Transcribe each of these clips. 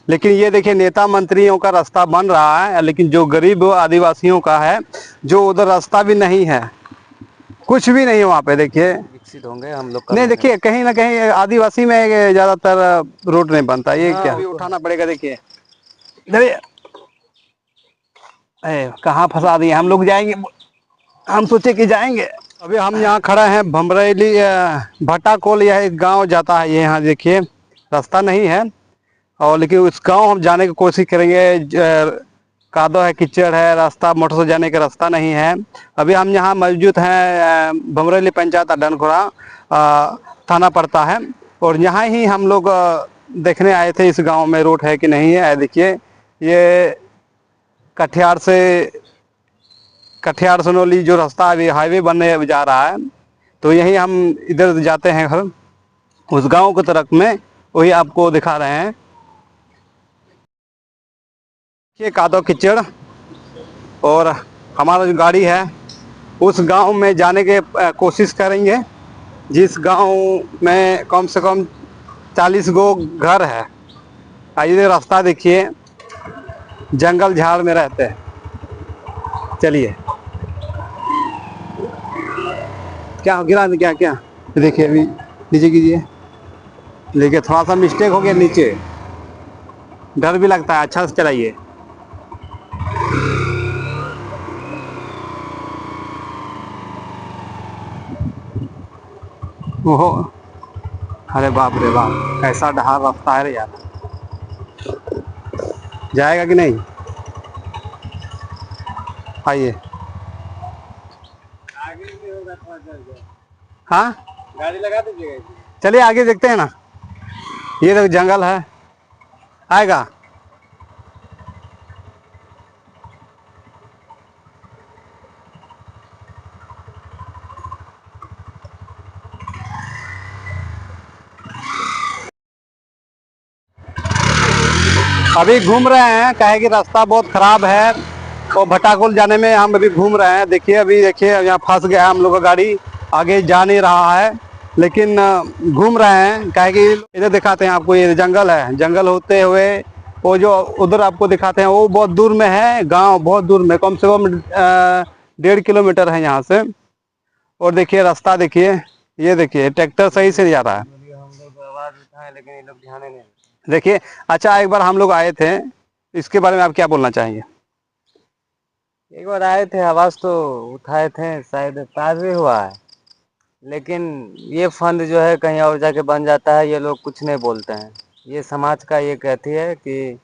लेकिन ये देखिए नेता मंत्रियों का रास्ता बन रहा है, लेकिन जो गरीब आदिवासियों का है, जो उधर रास्ता भी नहीं है, कुछ भी नहीं है वहाँ पे। देखिए विकसित होंगे हम लोग का नहीं, मेहनत। देखिए कहीं ना कहीं आदिवासी में ज्यादातर रोड नहीं बनता। ये हाँ क्या वो अभी तो है। उठाना पड़ेगा। देखिए देखिए, कहाँ फंसा दिए हम लोग। जाएंगे, हम सोचे कि जाएंगे। अभी हम यहाँ खड़ा हैं भमरैली भट्टाकोल, यह एक गांव जाता है। ये यहाँ देखिए रास्ता नहीं है, और लेकिन उस गांव हम जाने की कोशिश करेंगे। कादो है, कीचड़ है, रास्ता मोटर से जाने का रास्ता नहीं है। अभी हम यहाँ मौजूद हैं भमरैली पंचायत अड्डनखोरा थाना पड़ता है, और यहाँ ही हम लोग देखने आए थे इस गांव में रोड है कि नहीं है। देखिए ये कटिहार सोनौली जो रास्ता अभी हाईवे बनने जा रहा है, तो यही हम इधर जाते हैं घर उस गांव की तरफ में, वही आपको दिखा रहे हैं। ये कादो कीचड़, और हमारा जो गाड़ी है उस गांव में जाने के कोशिश करेंगे, जिस गांव में कम से कम 40 गो घर है। आइए रास्ता देखिए, जंगल झाड़ में रहते हैं। चलिए, क्या गिरा क्या क्या देखिए, अभी नीचे कीजिए। देखिए थोड़ा सा मिस्टेक हो गया नीचे, डर भी लगता है। अच्छा से चलाइए। ओहो, अरे बाप रे बाप, ऐसा ढहाल रास्ता है रे यार। जाएगा कि नहीं? आइए। आगे भी होगा थोड़ा जल्द। हाँ, गाड़ी लगा दीजिएगा। चलिए आगे देखते हैं ना। ये तो जंगल है, आएगा। अभी घूम रहे हैं, कहे कि रास्ता बहुत खराब है, और भट्टाकोल जाने में हम अभी घूम रहे हैं। देखिए अभी देखिए यहाँ फंस गया हम लोग का गाड़ी, आगे जा नहीं रहा है, लेकिन घूम रहे हैं। कहे कि इधर दिखाते हैं आपको, ये जंगल है, जंगल होते हुए वो जो उधर आपको दिखाते हैं वो बहुत दूर में है गांव, बहुत दूर में, कम से कम 1.5 किलोमीटर है यहाँ से। और देखिए रास्ता देखिए, ये देखिए ट्रैक्टर सही से नहीं जा रहा है। हम लोग आवाज उठाए लेकिन ये लोग ध्यान नहीं। देखिए अच्छा, एक बार हम लोग आए थे, इसके बारे में आप क्या बोलना चाहेंगे? एक बार आए थे, आवाज तो उठाए थे, शायद पास भी हुआ है, लेकिन ये फंड जो है कहीं और जाके बन जाता है, ये लोग कुछ नहीं बोलते हैं। ये समाज का ये कहती है कि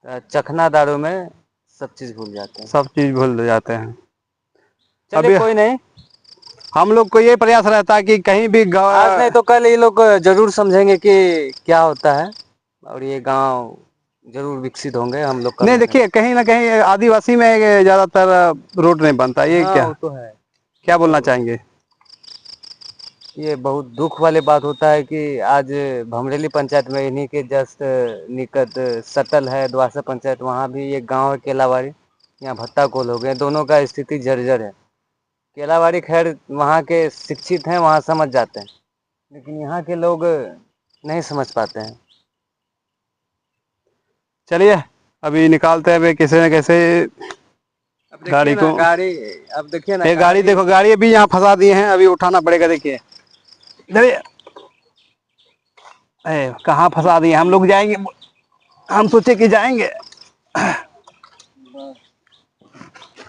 चखना दारू में सब चीज भूल जाते हैं। सब चीज भूल जाते हैं। चलिए अभी कोई नहीं, हम लोग को ये प्रयास रहता है कि कहीं भी आज नहीं तो कल ये लोग जरूर समझेंगे कि क्या होता है, और ये गांव जरूर विकसित होंगे हम लोग का नहीं, मेहनत। देखिए कहीं ना कहीं आदिवासी में ज्यादातर रोड नहीं बनता। ये हाँ क्या वो तो है। क्या बोलना तो चाहेंगे? ये बहुत दुख वाली बात होता है कि आज भमरेली पंचायत में इन्हीं के जस्ट निकट सटल है द्वासा पंचायत, वहाँ भी एक गांव है केलावाड़ी, यहाँ भट्टाकोल हो गए, दोनों का स्थिति जर्जर है। केलावाड़ी खैर वहाँ के शिक्षित हैं, वहाँ समझ जाते हैं, लेकिन यहाँ के लोग नहीं समझ पाते हैं। चलिए अभी निकालते हैं अभी कैसे न कैसे अब देखिए गाड़ी ना को। गाड़ी, अब देखिए ना ये गाड़ी देखो, गाड़ी अभी यहाँ फंसा दिए हैं, अभी उठाना पड़ेगा। देखिए देखिए, कहाँ फंसा दिए हम लोग। जाएंगे, हम सोचे कि जाएंगे।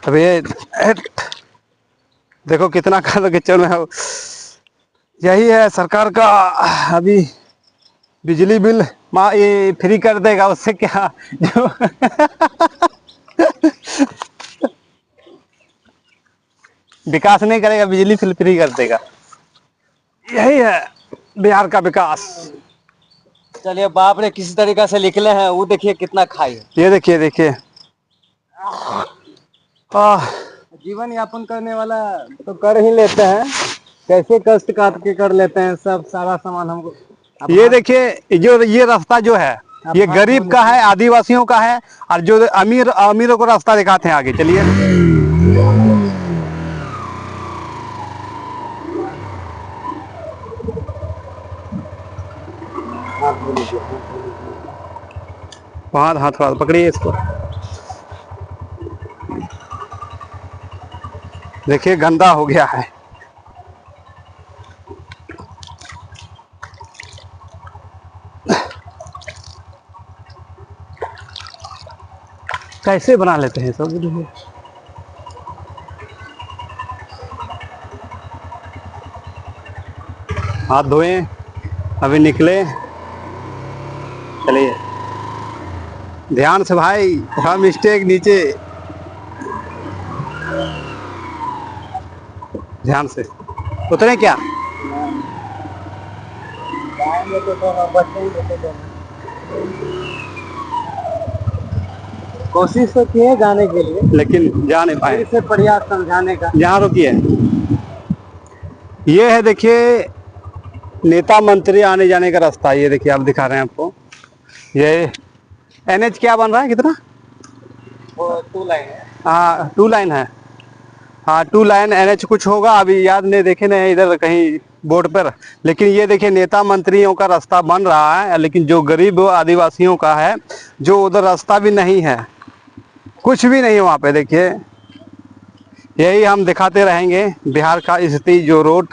अभी देखो कितना कादो कीचड़ में है। यही है सरकार का। अभी बिजली बिल ये फ्री कर देगा, उससे क्या जो विकास नहीं करेगा, बिजली बिल फ्री कर देगा। यही है बिहार का विकास। चलिए बाप रे, किसी तरीका से निकले हैं, वो देखिए कितना खाई है। ये देखिए देखिए, जीवन यापन करने वाला तो कर ही लेते हैं, कैसे कष्ट काट के कर लेते हैं, सब सारा सामान हमको। ये देखिए जो ये रास्ता जो है, ये गरीब का है, आदिवासियों का है, और जो अमीरों को रास्ता दिखाते हैं आगे। चलिए वहाँ हाँ थोड़ा पकड़िए इसको। देखिए गंदा हो गया है। कैसे बना लेते हैं सब। हाथ धोए, अभी निकले। चलिए ध्यान से भाई, थोड़ा मिस्टेक नीचे, ध्यान से उतरे क्या। कोशिश तो की है जाने के लिए, लेकिन जा नहीं पाए। इसे प्रयास समझाने का। यहाँ रुकिए, ये है देखिए नेता मंत्री आने जाने का रास्ता। ये देखिए आप दिखा रहे हैं आपको, ये NH क्या बन रहा है कितना। वो 2 लाइन है। हाँ 2 लाइन है। हाँ 2 लाइन NH कुछ होगा, अभी याद नहीं, देखे नहीं इधर कहीं बोर्ड पर। लेकिन ये देखिए नेता मंत्रियों का रास्ता बन रहा है, लेकिन जो गरीब आदिवासियों का है, जो उधर रास्ता भी नहीं है, कुछ भी नहीं है वहाँ पे। देखिए यही हम दिखाते रहेंगे बिहार का स्थिति, जो रोड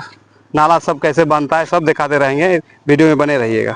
नाला सब कैसे बनता है सब दिखाते रहेंगे। वीडियो में बने रहिएगा।